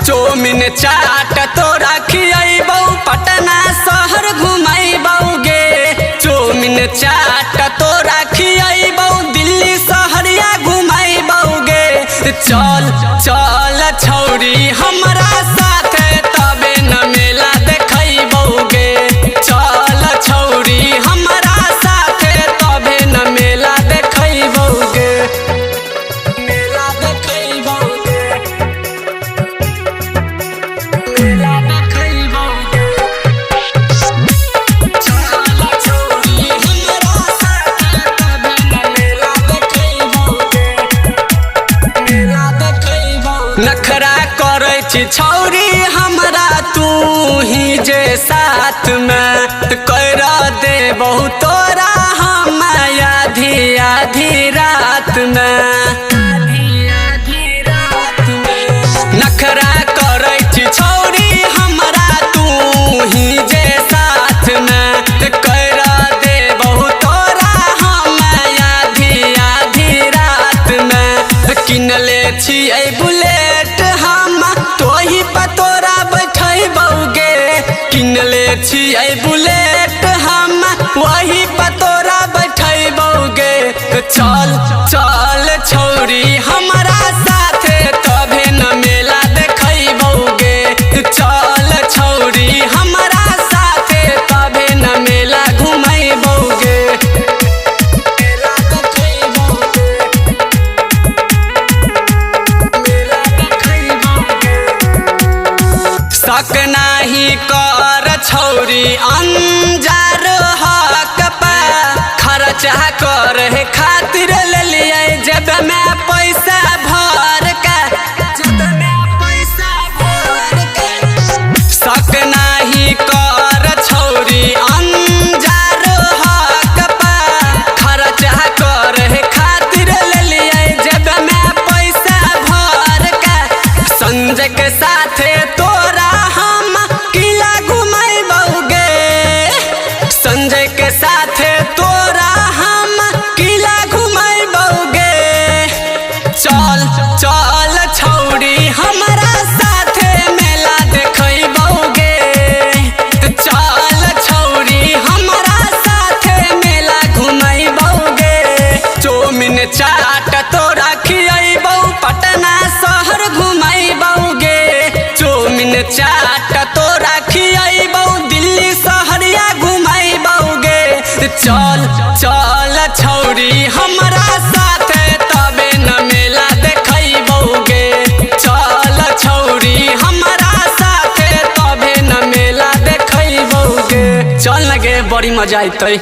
Chow mein चाट तोरा खियबौ पटना शहर घुमैबौगे। Chow mein चाट तोरा खियबौ दिल्ली शहरिया घुमैबौगे। चल चल छौरी हमरा साथे तबे न मेला देखैबौगे। चल छौरी हमरा साथे तबे न मेला देखैबौगे। मेला देखैबौगे। मेला देखैबौगे। चल छौरी हमरा साथे तबे न मेला देखैबौगे। मेला देखैबौगे। नखरा करै छी छौरी हमरा तू ही जे साथ में कर देबौ तोरा हम आधी आधी रात में। नखरा करै छी छौरी हमरा तू ही जे साथ में कर देबौ तोरा हम आधी आधी रात में। किनले छियै बुलेट हम तोही पर तोरा बैठैबौगे। किनले छियै बुलेट हम वही पर तोरा बैठैबौगे। चल चल छौरी हमरा साथे तबे न मेला देखैबौगे। चल छौरी हमरा साथे तबे न मेला घुमैबौगे। मेला देखैबौगे। मेला देखैबौगे। शक नाही कर छौरी अंजार हक पा खर्चा करे खातिर ले लिये जब में पैसा भर के। जब में पैसा भर के। शक नाही कर छौरी अंजार हक पा खर्चा करे खातिर ले लिये जब में पैसा भर के। संजय के साथे तोरा हम किला घुमैबौगे। संजय के साथे तोरा हम किला घुमैबौगे। चल चल छौरी हमरा साथे मेला देखैबौगे। चल छौरी हमरा साथे मेला घुमैबौगे। चौमिन चाट तोरा खियबौ पटना शहर घुमैबौगे। चौमिन चाट तोरा खियबौ दिल्ली शहरिया घुमैबौगे। चल चल छौरी हमरा साथे तबे न मेला देखैबौगे। चल छौरी हमरा साथे तबे न मेला देखैबौगे। चल न गे बड़ी मजा अइतै।